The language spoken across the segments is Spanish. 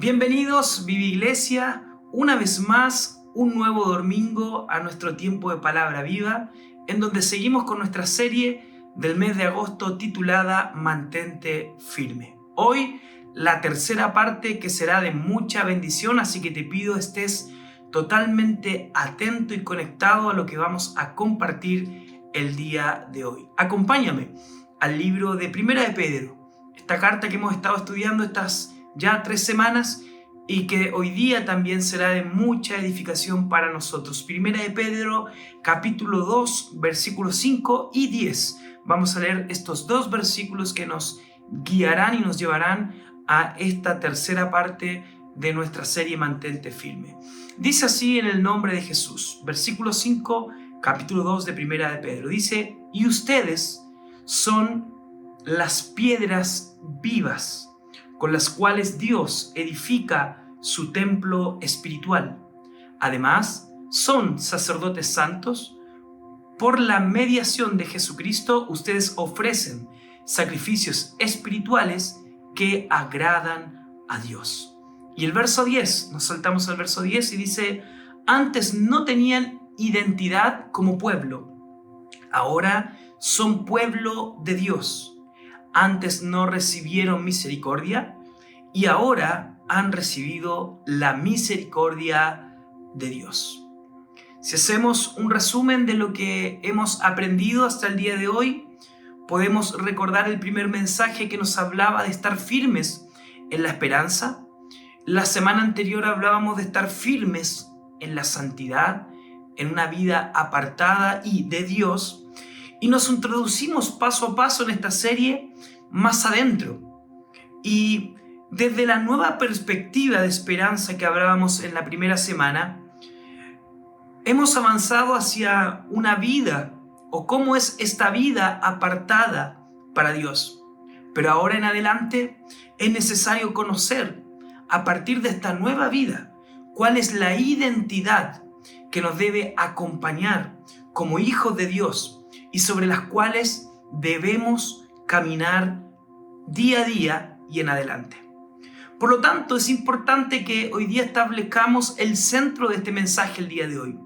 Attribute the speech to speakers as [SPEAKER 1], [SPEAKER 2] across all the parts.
[SPEAKER 1] Bienvenidos, Vivi Iglesia, una vez más, un nuevo domingo a nuestro tiempo de Palabra Viva, en donde seguimos con nuestra serie del mes de agosto titulada Mantente Firme. Hoy, la tercera parte que será de mucha bendición, así que te pido estés totalmente atento y conectado a lo que vamos a compartir el día de hoy. Acompáñame al libro de Primera de Pedro, esta carta que hemos estado estudiando estas ya 3 semanas y que hoy día también será de mucha edificación para nosotros. Primera de Pedro, capítulo 2, versículos 5 y 10. Vamos a leer estos 2 versículos que nos guiarán y nos llevarán a esta tercera parte de nuestra serie Mantente Firme. Dice así en el nombre de Jesús, versículo 5, capítulo 2 de Primera de Pedro. Dice, y ustedes son las piedras vivas con las cuales Dios edifica su templo espiritual. Además, son sacerdotes santos. Por la mediación de Jesucristo, ustedes ofrecen sacrificios espirituales que agradan a Dios. Y el verso 10, nos saltamos al verso 10 y dice, antes no tenían identidad como pueblo, ahora son pueblo de Dios. Antes no recibieron misericordia y ahora han recibido la misericordia de Dios. Si hacemos un resumen de lo que hemos aprendido hasta el día de hoy, podemos recordar el primer mensaje que nos hablaba de estar firmes en la esperanza. La semana anterior hablábamos de estar firmes en la santidad, en una vida apartada y de Dios. Y nos introducimos paso a paso en esta serie más adentro. Y desde la nueva perspectiva de esperanza que hablábamos en la primera semana, hemos avanzado hacia una vida, o cómo es esta vida apartada para Dios. Pero ahora en adelante es necesario conocer, a partir de esta nueva vida, cuál es la identidad que nos debe acompañar como hijos de Dios y sobre las cuales debemos caminar día a día y en adelante. Por lo tanto, es importante que hoy día establezcamos el centro de este mensaje el día de hoy.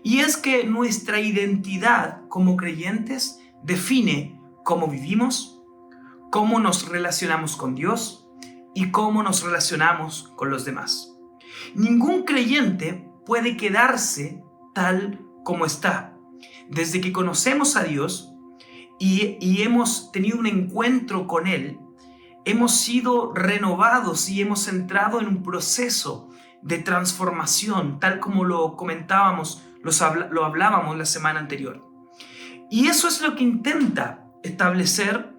[SPEAKER 1] Y es que nuestra identidad como creyentes define cómo vivimos, cómo nos relacionamos con Dios y cómo nos relacionamos con los demás. Ningún creyente puede quedarse tal como está. Desde que conocemos a Dios y hemos tenido un encuentro con Él, hemos sido renovados y hemos entrado en un proceso de transformación, tal como lo comentábamos, lo hablábamos la semana anterior. Y eso es lo que intenta establecer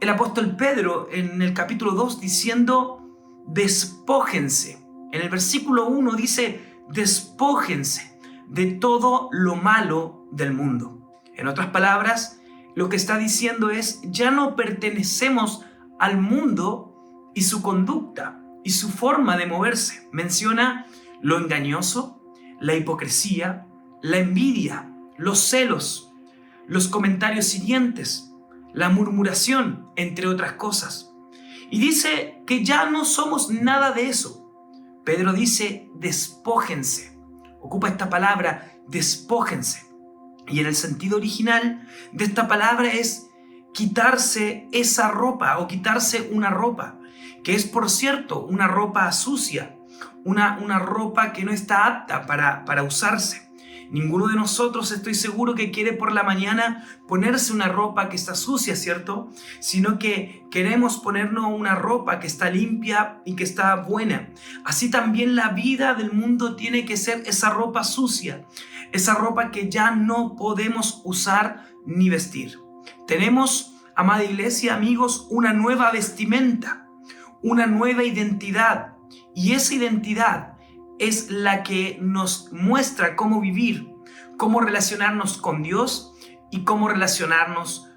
[SPEAKER 1] el apóstol Pedro en el capítulo 2 diciendo, despójense. En el versículo 1 dice, despójense de todo lo malo del mundo. En otras palabras, lo que está diciendo es, ya no pertenecemos al mundo y su conducta y su forma de moverse. Menciona lo engañoso, la hipocresía, la envidia, los celos, los comentarios hirientes, la murmuración, entre otras cosas. Y dice que ya no somos nada de eso. Pedro dice, despójense. Ocupa esta palabra, despójense. Y en el sentido original de esta palabra es quitarse esa ropa o quitarse una ropa, que es, por cierto, una ropa sucia, una ropa que no está apta para usarse. Ninguno de nosotros, estoy seguro, que quiere por la mañana ponerse una ropa que está sucia, ¿cierto? Sino que queremos ponernos una ropa que está limpia y que está buena. Así también la vida del mundo tiene que ser esa ropa sucia, esa ropa que ya no podemos usar ni vestir. Tenemos, amada iglesia, amigos, una nueva vestimenta, una nueva identidad. Y esa identidad es la que nos muestra cómo vivir, cómo relacionarnos con Dios y cómo relacionarnos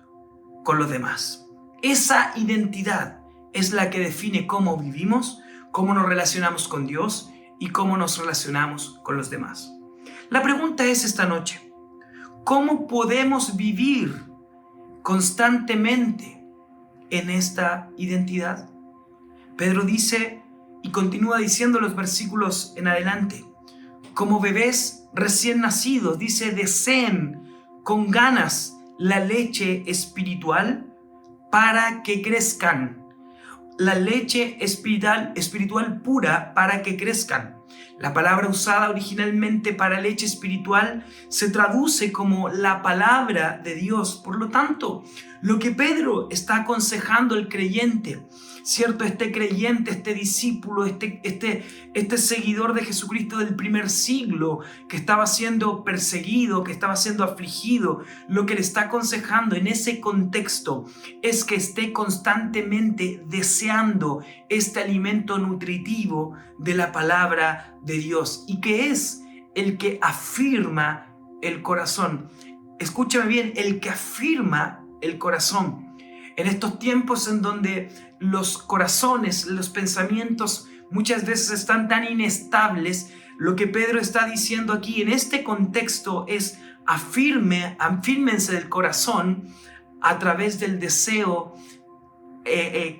[SPEAKER 1] con los demás. Esa identidad es la que define cómo vivimos, cómo nos relacionamos con Dios y cómo nos relacionamos con los demás. La pregunta es esta noche, ¿cómo podemos vivir constantemente en esta identidad? Pedro dice Y continúa diciendo los versículos en adelante. Como bebés recién nacidos, dice, deseen con ganas la leche espiritual para que crezcan. La leche espiritual pura para que crezcan. La palabra usada originalmente para leche espiritual se traduce como la palabra de Dios. Por lo tanto, lo que Pedro está aconsejando al creyente, ¿cierto? Este creyente, este discípulo, este seguidor de Jesucristo del primer siglo que estaba siendo perseguido, que estaba siendo afligido, lo que le está aconsejando en ese contexto es que esté constantemente deseando este alimento nutritivo de la palabra de Dios y que es el que afirma el corazón. Escúchame bien, el que afirma el corazón. En estos tiempos en donde los corazones, los pensamientos muchas veces están tan inestables, lo que Pedro está diciendo aquí en este contexto es afírmense del corazón a través del deseo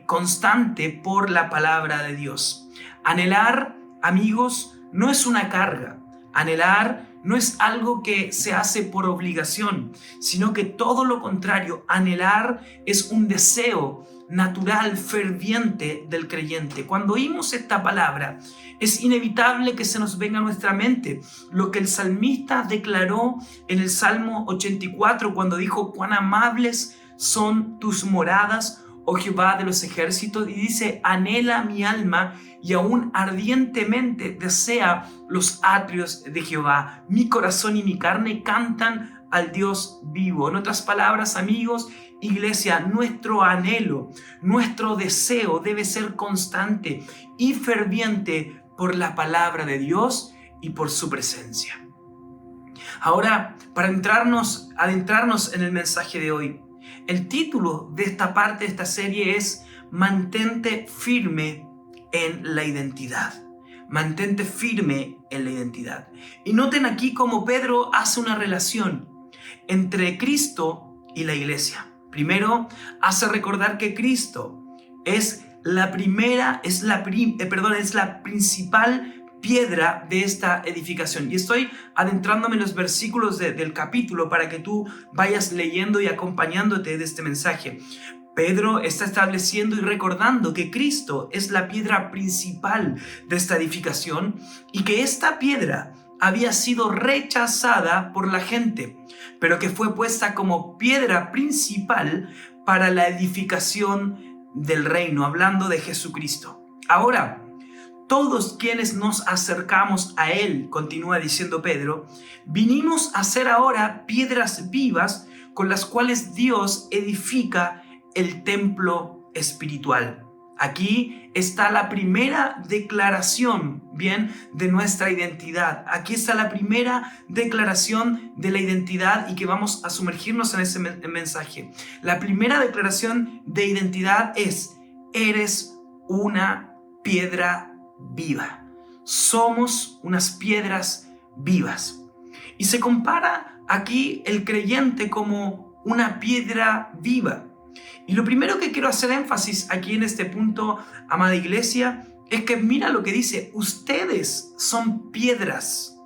[SPEAKER 1] constante por la palabra de Dios. Anhelar, amigos, no es una carga. Anhelar no es algo que se hace por obligación, sino que todo lo contrario, anhelar es un deseo natural, ferviente del creyente. Cuando oímos esta palabra, es inevitable que se nos venga a nuestra mente lo que el salmista declaró en el Salmo 84 cuando dijo: cuán amables son tus moradas, oh Jehová de los ejércitos, y dice: anhela mi alma y aún ardientemente desea los atrios de Jehová. Mi corazón y mi carne cantan al Dios vivo. En otras palabras, amigos, iglesia, nuestro anhelo, nuestro deseo debe ser constante y ferviente por la palabra de Dios y por su presencia. Ahora, para adentrarnos en el mensaje de hoy, el título de esta parte de esta serie es Mantente firme en la identidad. Mantente firme en la identidad. Y noten aquí cómo Pedro hace una relación entre Cristo y la iglesia. Primero, hace recordar que Cristo es la principal piedra de esta edificación. Y estoy adentrándome en los versículos del capítulo para que tú vayas leyendo y acompañándote de este mensaje. Pedro está estableciendo y recordando que Cristo es la piedra principal de esta edificación y que esta piedra había sido rechazada por la gente, pero que fue puesta como piedra principal para la edificación del reino, hablando de Jesucristo. Ahora, todos quienes nos acercamos a Él, continúa diciendo Pedro, vinimos a ser ahora piedras vivas con las cuales Dios edifica el templo espiritual. Aquí está la primera declaración, bien, de nuestra identidad. Aquí está la primera declaración de la identidad y que vamos a sumergirnos en ese mensaje. La primera declaración de identidad es: eres una piedra viva. Somos unas piedras vivas. Y se compara aquí el creyente como una piedra viva. Y lo primero que quiero hacer énfasis aquí en este punto, amada iglesia, es que mira lo que dice: ustedes son piedras.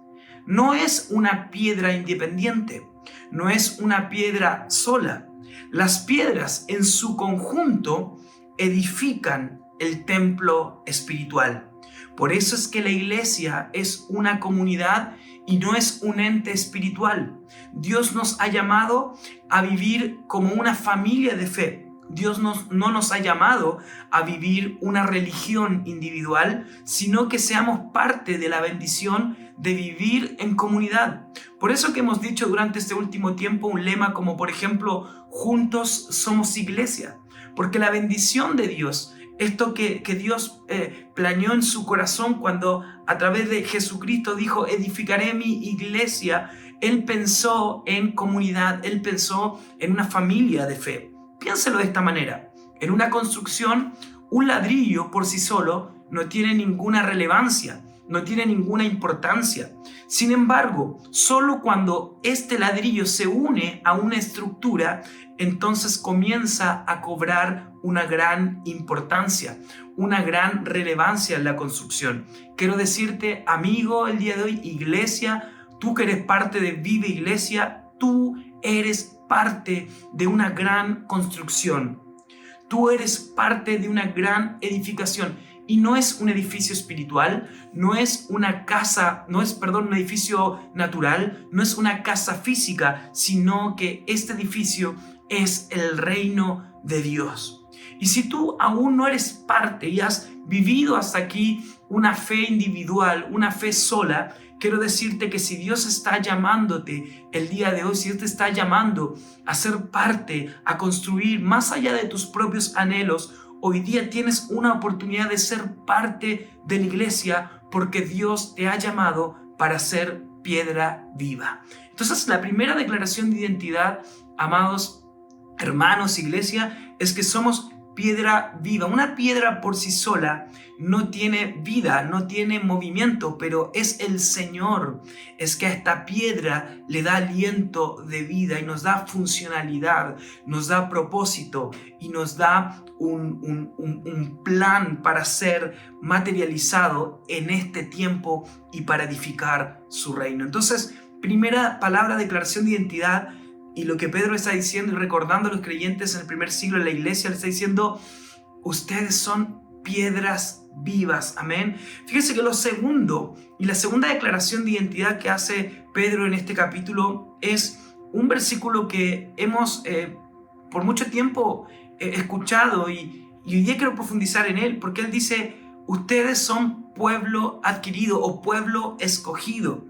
[SPEAKER 1] No es una piedra independiente, no es una piedra sola. Las piedras en su conjunto edifican el templo espiritual. Por eso es que la iglesia es una comunidad y no es un ente espiritual. Dios nos ha llamado a vivir como una familia de fe. Dios no nos ha llamado a vivir una religión individual, sino que seamos parte de la bendición de vivir en comunidad. Por eso que hemos dicho durante este último tiempo un lema como, por ejemplo, juntos somos iglesia. Porque la bendición de Dios, esto que Dios planeó en su corazón cuando a través de Jesucristo dijo: edificaré mi iglesia, Él pensó en comunidad, Él pensó en una familia de fe. Piénselo de esta manera: en una construcción, un ladrillo por sí solo no tiene ninguna relevancia, no tiene ninguna importancia. Sin embargo, solo cuando este ladrillo se une a una estructura, entonces comienza a cobrar una gran importancia. una gran relevancia en la construcción. Quiero decirte, amigo, el día de hoy, iglesia, tú que eres parte de Vive Iglesia, tú eres parte de una gran construcción. Tú eres parte de una gran edificación. Y no es un edificio espiritual, no es una casa, un edificio natural, no es una casa física, sino que este edificio es el reino de Dios. Y si tú aún no eres parte y has vivido hasta aquí una fe individual, una fe sola, quiero decirte que si Dios está llamándote el día de hoy, si Dios te está llamando a ser parte, a construir más allá de tus propios anhelos, hoy día tienes una oportunidad de ser parte de la iglesia porque Dios te ha llamado para ser piedra viva. Entonces, la primera declaración de identidad, amados hermanos, iglesia, es que somos piedra viva. Una piedra por sí sola no tiene vida, no tiene movimiento, pero es el Señor. Es que a esta piedra le da aliento de vida y nos da funcionalidad, nos da propósito y nos da un plan para ser materializado en este tiempo y para edificar su reino. Entonces, primera palabra, declaración de identidad. Y lo que Pedro está diciendo y recordando a los creyentes en el primer siglo de la iglesia, le está diciendo, ustedes son piedras vivas, amén. Fíjense que lo segundo y la segunda declaración de identidad que hace Pedro en este capítulo es un versículo que hemos por mucho tiempo escuchado y hoy día quiero profundizar en él, porque él dice, ustedes son pueblo adquirido o pueblo escogido.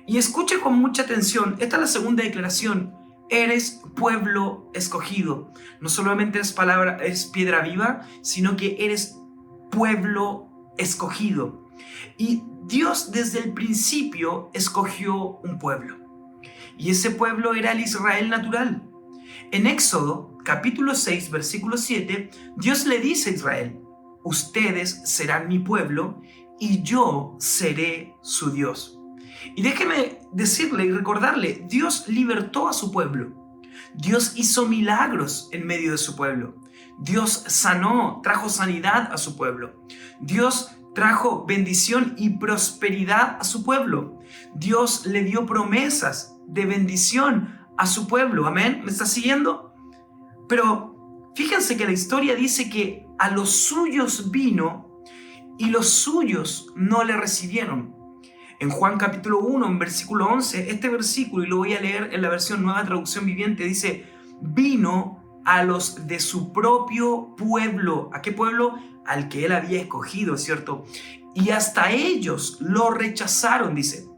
[SPEAKER 1] Y escuche con mucha atención, esta es la segunda declaración. Eres pueblo escogido. No solamente es piedra viva, sino que eres pueblo escogido. Y Dios desde el principio escogió un pueblo. Y ese pueblo era el Israel natural. En Éxodo, capítulo 6, versículo 7, Dios le dice a Israel, ustedes serán mi pueblo y yo seré su Dios. Y déjeme decirle y recordarle, Dios libertó a su pueblo. Dios hizo milagros en medio de su pueblo. Dios sanó, trajo sanidad a su pueblo. Dios trajo bendición y prosperidad a su pueblo. Dios le dio promesas de bendición a su pueblo. Amén. ¿Me está siguiendo? Pero fíjense que la historia dice que a los suyos vino y los suyos no le recibieron. En Juan capítulo 1, en versículo 11, este versículo, y lo voy a leer en la versión Nueva Traducción Viviente, dice, vino a los de su propio pueblo. ¿A qué pueblo? Al que él había escogido, ¿cierto? Y hasta ellos lo rechazaron, dice.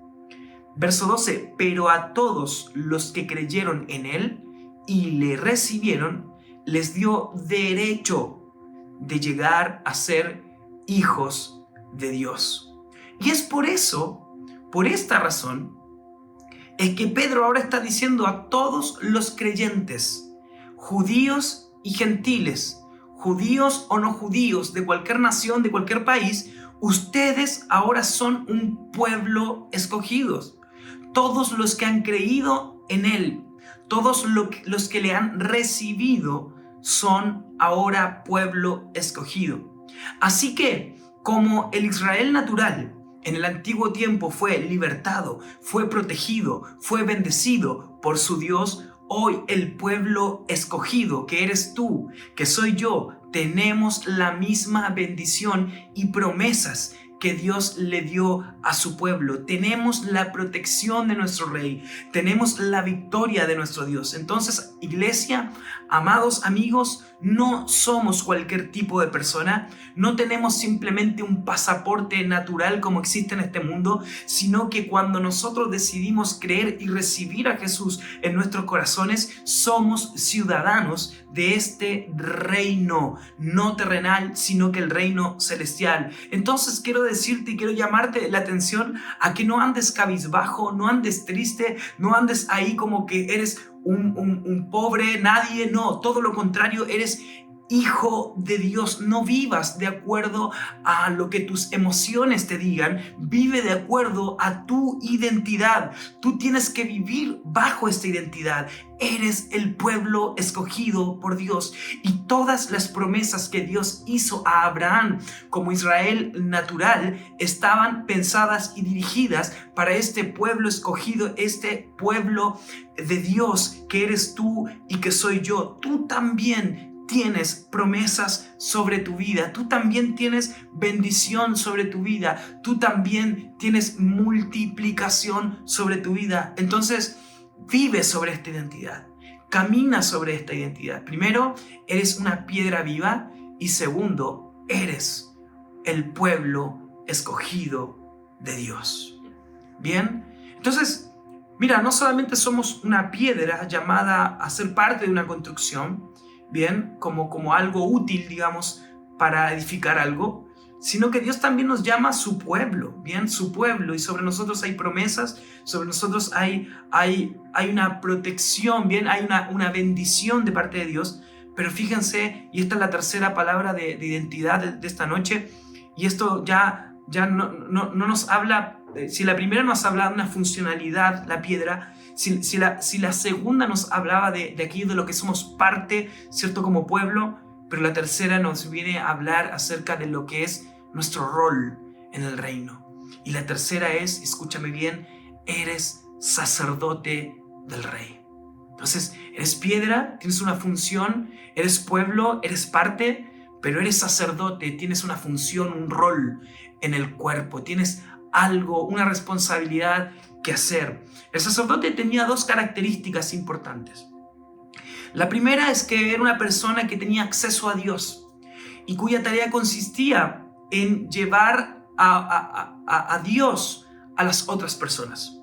[SPEAKER 1] Verso 12, pero a todos los que creyeron en él y le recibieron, les dio derecho de llegar a ser hijos de Dios. Y es por eso, por esta razón, es que Pedro ahora está diciendo a todos los creyentes, judíos y gentiles, judíos o no judíos, de cualquier nación, de cualquier país, ustedes ahora son un pueblo escogidos. Todos los que han creído en él, todos los que le han recibido, son ahora pueblo escogido. Así que, como el Israel natural en el antiguo tiempo fue libertado, fue protegido, fue bendecido por su Dios, hoy el pueblo escogido, que eres tú, que soy yo, tenemos la misma bendición y promesas que Dios le dio a su pueblo. Tenemos la protección de nuestro Rey, tenemos la victoria de nuestro Dios. Entonces, iglesia, amados amigos, no somos cualquier tipo de persona, no tenemos simplemente un pasaporte natural como existe en este mundo, sino que cuando nosotros decidimos creer y recibir a Jesús en nuestros corazones, somos ciudadanos de este reino, no terrenal, sino que el reino celestial. Entonces quiero decirte y quiero llamarte la atención a que no andes cabizbajo, no andes triste, no andes ahí como que eres un pobre nadie, no, todo lo contrario, eres hijo de Dios. No vivas de acuerdo a lo que tus emociones te digan, vive de acuerdo a tu identidad. Tú tienes que vivir bajo esta identidad. Eres el pueblo escogido por Dios, y todas las promesas que Dios hizo a Abraham como Israel natural estaban pensadas y dirigidas para este pueblo escogido, este pueblo de Dios que eres tú y que soy yo. Tú también tienes promesas sobre tu vida, tú también tienes bendición sobre tu vida, tú también tienes multiplicación sobre tu vida. Entonces, vive sobre esta identidad, camina sobre esta identidad. Primero, eres una piedra viva, y segundo, eres el pueblo escogido de Dios. Bien, entonces, mira, no solamente somos una piedra llamada a ser parte de una construcción, bien, como algo útil, digamos, para edificar algo, sino que Dios también nos llama su pueblo, bien, su pueblo, y sobre nosotros hay promesas, sobre nosotros hay una protección, bien, hay una bendición de parte de Dios. Pero fíjense, y esta es la tercera palabra de identidad de esta noche, y esto ya no nos habla, si la primera nos hablaba de una funcionalidad, la piedra, si la segunda nos hablaba de aquello de lo que somos parte, ¿cierto?, como pueblo, pero la tercera nos viene a hablar acerca de lo que es nuestro rol en el reino. Y la tercera es, escúchame bien, eres sacerdote del rey. Entonces, eres piedra, tienes una función, eres pueblo, eres parte, pero eres sacerdote, tienes una función, un rol en el cuerpo, tienes algo, una responsabilidad que hacer. El sacerdote tenía dos características importantes. La primera es que era una persona que tenía acceso a Dios y cuya tarea consistía en llevar a Dios a las otras personas.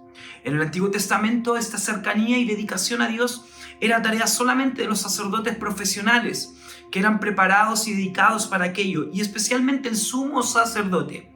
[SPEAKER 1] En el Antiguo Testamento, esta cercanía y dedicación a Dios era tarea solamente de los sacerdotes profesionales, que eran preparados y dedicados para aquello, y especialmente el sumo sacerdote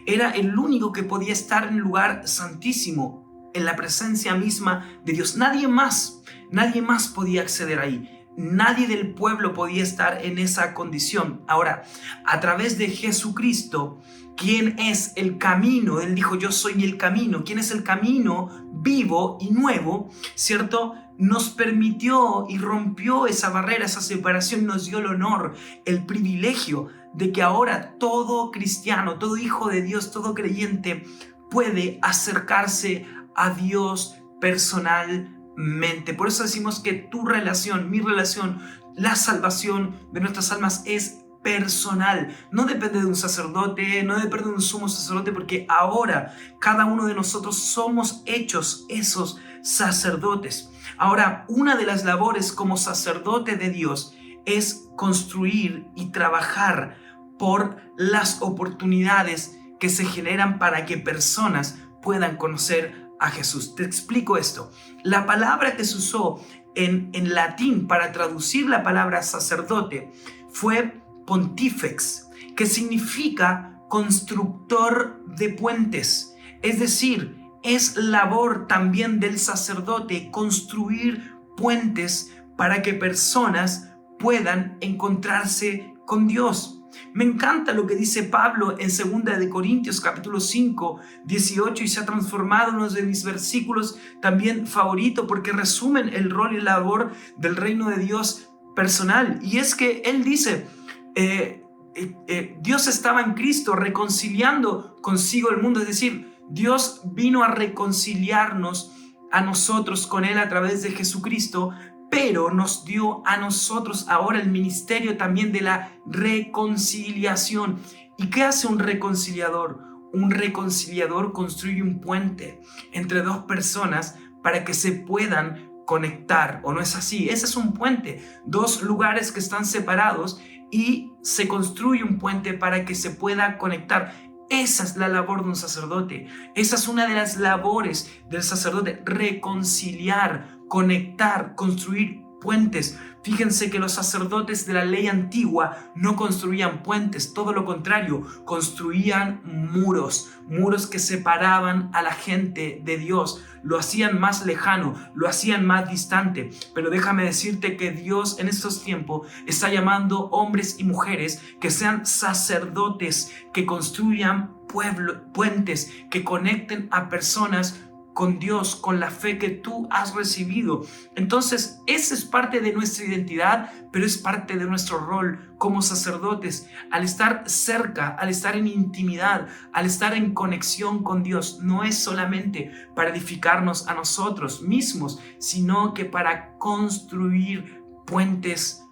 [SPEAKER 1] era el único que podía estar en el lugar santísimo, en la presencia misma de Dios. Nadie más podía acceder ahí. Nadie del pueblo podía estar en esa condición. Ahora, a través de Jesucristo, ¿quién es el camino? Él dijo, yo soy el camino. ¿Quién es el camino vivo y nuevo? ¿Cierto? Nos permitió y rompió esa barrera, esa separación, nos dio el honor, el privilegio de que ahora todo cristiano, todo hijo de Dios, todo creyente puede acercarse a Dios personalmente. Por eso decimos que tu relación, mi relación, la salvación de nuestras almas es personal. No depende de un sacerdote, no depende de un sumo sacerdote, porque ahora cada uno de nosotros somos hechos esos sacerdotes. Ahora, una de las labores como sacerdote de Dios es construir y trabajar por las oportunidades que se generan para que personas puedan conocer a Jesús. Te explico esto. La palabra que se usó en latín para traducir la palabra sacerdote fue pontifex, que significa constructor de puentes. Es decir, es labor también del sacerdote construir puentes para que personas puedan encontrarse con Dios. Me encanta lo que dice Pablo en 2 Corintios capítulo 5, 18, y se ha transformado en uno de mis versículos también favorito, porque resumen el rol y labor del reino de Dios personal. Y es que él dice, Dios estaba en Cristo reconciliando consigo el mundo, es decir, Dios vino a reconciliarnos a nosotros con Él a través de Jesucristo, pero nos dio a nosotros ahora el ministerio también de la reconciliación. ¿Y qué hace un reconciliador? Un reconciliador construye un puente entre dos personas para que se puedan conectar, ¿o no es así? Ese es un puente, dos lugares que están separados y se construye un puente para que se pueda conectar. Esa es la labor de un sacerdote. Esa es una de las labores del sacerdote: reconciliar, conectar, construir puentes. Fíjense que los sacerdotes de la ley antigua no construían puentes, todo lo contrario, construían muros que separaban a la gente de Dios, lo hacían más lejano, lo hacían más distante. Pero déjame decirte que Dios en estos tiempos está llamando hombres y mujeres que sean sacerdotes, que construyan puentes, que conecten a personas con Dios, con la fe que tú has recibido. Entonces, esa es parte de nuestra identidad, pero es parte de nuestro rol como sacerdotes. Al estar cerca, al estar en intimidad, al estar en conexión con Dios, no es solamente para edificarnos a nosotros mismos, sino que para construir puentes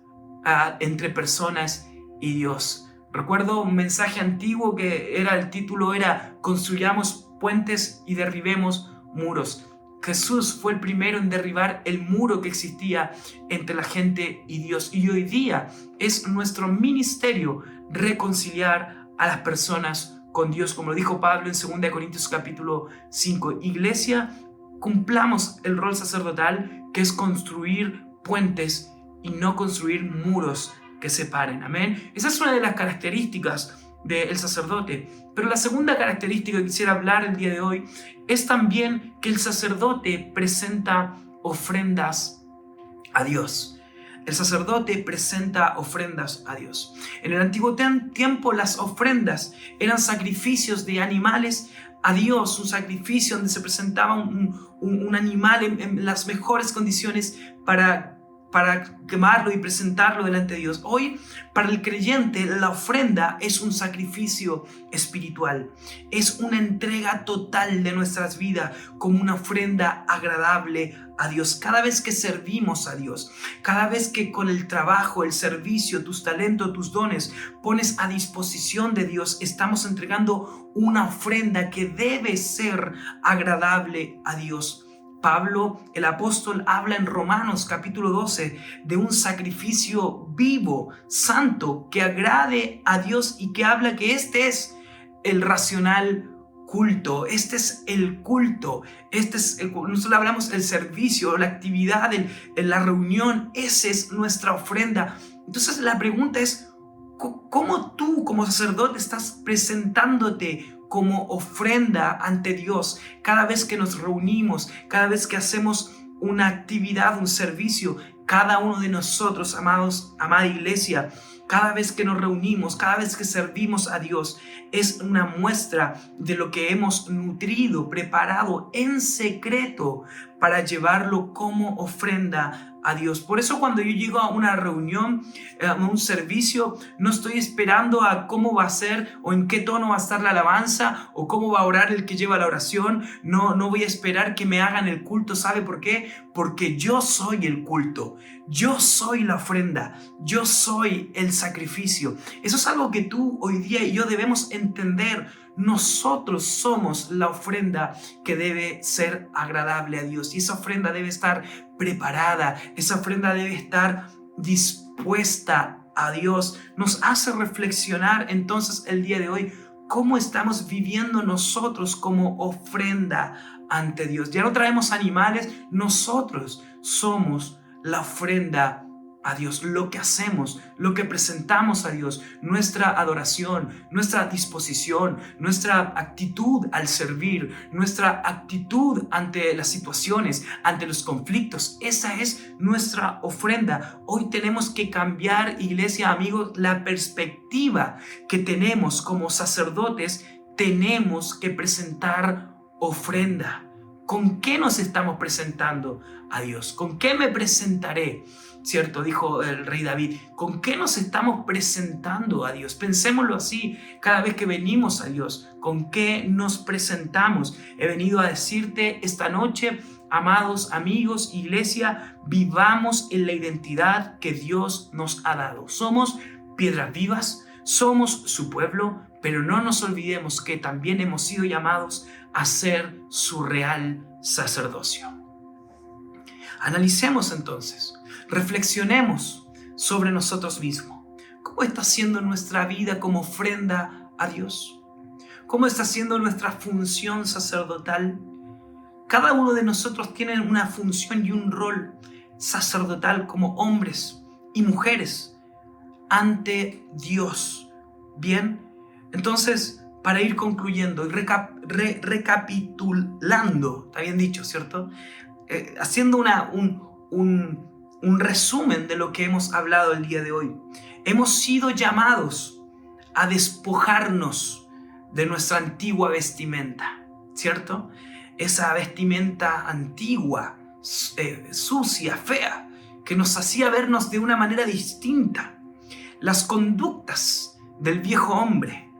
[SPEAKER 1] entre personas y Dios. Recuerdo un mensaje antiguo que el título era "Construyamos puentes y derribemos muros". Jesús fue el primero en derribar el muro que existía entre la gente y Dios. Y hoy día es nuestro ministerio reconciliar a las personas con Dios, como lo dijo Pablo en 2 Corintios capítulo 5. Iglesia, cumplamos el rol sacerdotal, que es construir puentes y no construir muros que separen. Amén. Esa es una de las características del sacerdote. Pero la segunda característica que quisiera hablar el día de hoy es también que el sacerdote presenta ofrendas a Dios. El sacerdote presenta ofrendas a Dios. En el antiguo tiempo las ofrendas eran sacrificios de animales a Dios, un sacrificio donde se presentaba un animal en las mejores condiciones para quemarlo y presentarlo delante de Dios. Hoy, para el creyente, la ofrenda es un sacrificio espiritual. Es una entrega total de nuestras vidas como una ofrenda agradable a Dios. Cada vez que servimos a Dios, cada vez que con el trabajo, el servicio, tus talentos, tus dones, pones a disposición de Dios, estamos entregando una ofrenda que debe ser agradable a Dios. Pablo, el apóstol, habla en Romanos capítulo 12 de un sacrificio vivo, santo, que agrade a Dios y que habla que este es el racional culto, este es el culto, nosotros hablamos del servicio, la actividad, la reunión, esa es nuestra ofrenda. Entonces la pregunta es, ¿cómo tú como sacerdote estás presentándote como ofrenda ante Dios cada vez que nos reunimos, cada vez que hacemos una actividad, un servicio? Cada uno de nosotros, amada iglesia, cada vez que nos reunimos, cada vez que servimos a Dios, es una muestra de lo que hemos nutrido, preparado en secreto para llevarlo como ofrenda a Dios. Por eso cuando yo llego a una reunión, a un servicio, no estoy esperando a cómo va a ser o en qué tono va a estar la alabanza o cómo va a orar el que lleva la oración. No voy a esperar que me hagan el culto. ¿Sabe por qué? Porque yo soy el culto. Yo soy la ofrenda. Yo soy el sacrificio. Eso es algo que tú hoy día y yo debemos entender. Nosotros somos la ofrenda que debe ser agradable a Dios. Y esa ofrenda debe estar preparada. Esa ofrenda debe estar dispuesta a Dios. Nos hace reflexionar entonces el día de hoy cómo estamos viviendo nosotros como ofrenda ante Dios. Ya no traemos animales, nosotros somos la ofrenda a Dios. Lo que hacemos, lo que presentamos a Dios, nuestra adoración, nuestra disposición, nuestra actitud al servir, nuestra actitud ante las situaciones, ante los conflictos, esa es nuestra ofrenda. Hoy tenemos que cambiar, iglesia, amigos, la perspectiva que tenemos como sacerdotes. Tenemos que presentar ofrenda. ¿Con qué nos estamos presentando a Dios? ¿Con qué me presentaré? ¿Cierto? Dijo el rey David. ¿Con qué nos estamos presentando a Dios? Pensémoslo así cada vez que venimos a Dios. ¿Con qué nos presentamos? He venido a decirte esta noche, amados amigos, iglesia, vivamos en la identidad que Dios nos ha dado. Somos piedras vivas, somos su pueblo, pero no nos olvidemos que también hemos sido llamados a ser su real sacerdocio. Analicemos entonces, reflexionemos sobre nosotros mismos. ¿Cómo está siendo nuestra vida como ofrenda a Dios? ¿Cómo está siendo nuestra función sacerdotal? Cada uno de nosotros tiene una función y un rol. sacerdotal como hombres y mujeres ante Dios. Bien, entonces, para ir concluyendo y recapitulando, está bien dicho, ¿cierto? Haciendo un resumen de lo que hemos hablado el día de hoy. Hemos sido llamados a despojarnos de nuestra antigua vestimenta, ¿cierto? Esa vestimenta antigua, sucia, fea, que nos hacía vernos de una manera distinta. Las conductas del viejo hombre.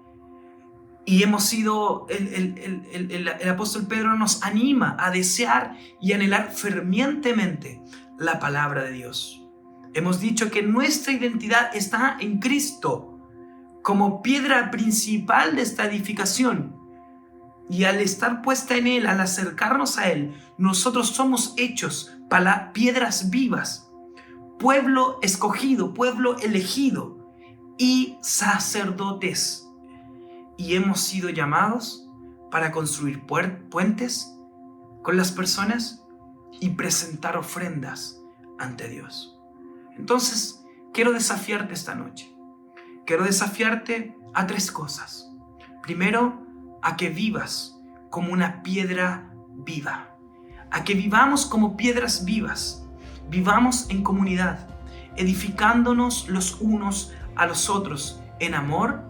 [SPEAKER 1] Y hemos sido, el apóstol Pedro nos anima a desear y anhelar fervientemente la palabra de Dios. Hemos dicho que nuestra identidad está en Cristo como piedra principal de esta edificación. Y al estar puesta en Él, al acercarnos a Él, nosotros somos hechos para piedras vivas, pueblo escogido, pueblo elegido y sacerdotes. Y hemos sido llamados para construir puentes con las personas y presentar ofrendas ante Dios. Entonces, quiero desafiarte esta noche. Quiero desafiarte a 3 cosas. Primero, a que vivas como una piedra viva. A que vivamos como piedras vivas. Vivamos en comunidad, edificándonos los unos a los otros en amor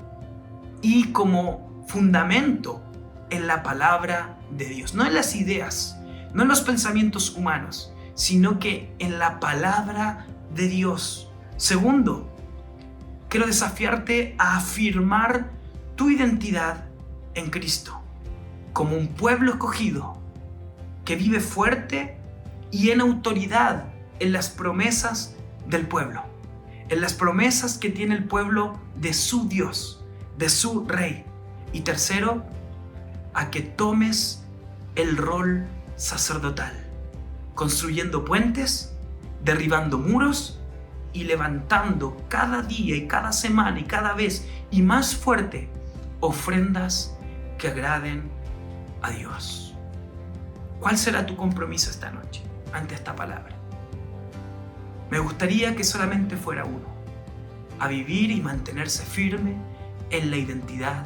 [SPEAKER 1] y como fundamento en la palabra de Dios. No en las ideas, no en los pensamientos humanos, sino que en la palabra de Dios. Segundo, quiero desafiarte a afirmar tu identidad en Cristo, como un pueblo escogido que vive fuerte y en autoridad en las promesas del pueblo, en las promesas que tiene el pueblo de su Dios, de su Rey. Y tercero, a que tomes el rol sacerdotal, construyendo puentes, derribando muros y levantando cada día y cada semana y cada vez y más fuerte ofrendas que agraden a Dios. ¿Cuál será tu compromiso esta noche ante esta palabra? Me gustaría que solamente fuera uno: a vivir y mantenerse firme en la identidad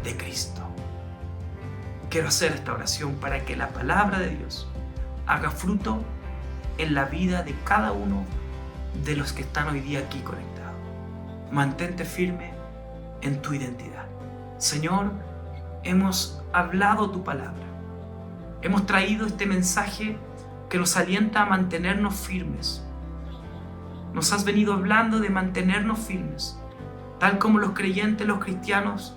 [SPEAKER 1] de Cristo. Quiero hacer esta oración para que la palabra de Dios haga fruto en la vida de cada uno de los que están hoy día aquí conectados. Mantente firme en tu identidad. Señor, hemos hablado tu palabra. Hemos traído este mensaje que nos alienta a mantenernos firmes. Nos has venido hablando de mantenernos firmes, tal como los creyentes, los cristianos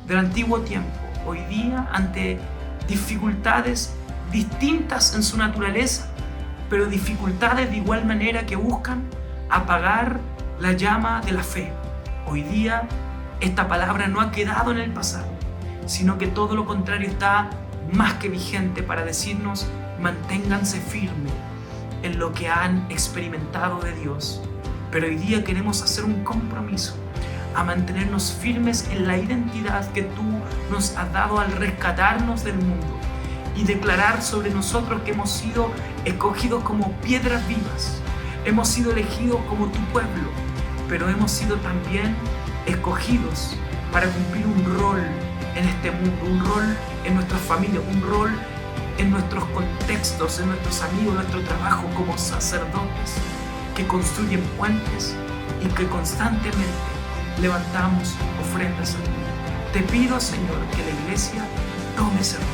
[SPEAKER 1] del antiguo tiempo, hoy día ante dificultades distintas en su naturaleza, pero dificultades de igual manera que buscan apagar la llama de la fe. Hoy día esta palabra no ha quedado en el pasado, sino que todo lo contrario está más que vigente para decirnos: manténganse firmes en lo que han experimentado de Dios. Pero hoy día queremos hacer un compromiso a mantenernos firmes en la identidad que tú nos has dado al rescatarnos del mundo y declarar sobre nosotros que hemos sido escogidos como piedras vivas, hemos sido elegidos como tu pueblo, pero hemos sido también escogidos para cumplir un rol en este mundo, un rol en nuestras familias, un rol en nuestros contextos, en nuestros amigos, en nuestro trabajo, como sacerdotes que construyen puentes y que constantemente levantamos ofrendas a ti. Te pido, Señor, que la iglesia tome ese rol,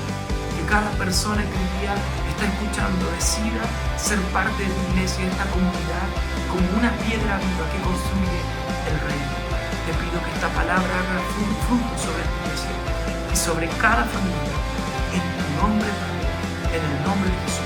[SPEAKER 1] que cada persona que hoy día está escuchando decida ser parte de tu iglesia, de esta comunidad, como una piedra viva que construye el reino. Te pido que esta palabra haga fruto sobre tu iglesia y sobre cada familia, en tu nombre, en el nombre de Jesús.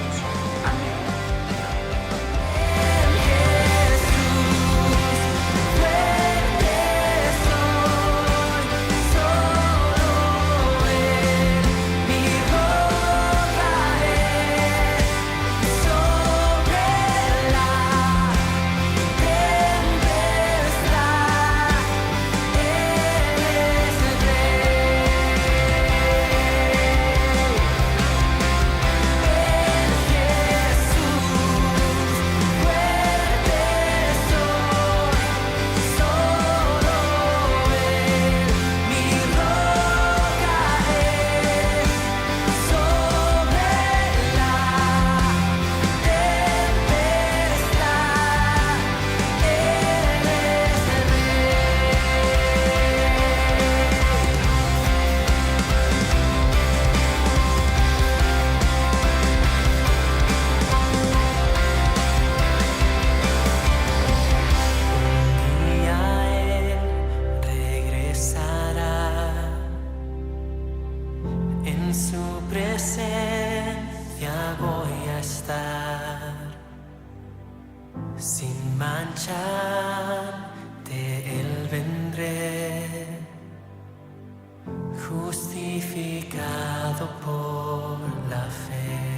[SPEAKER 2] sin mancha de Él vendré, justificado por la fe.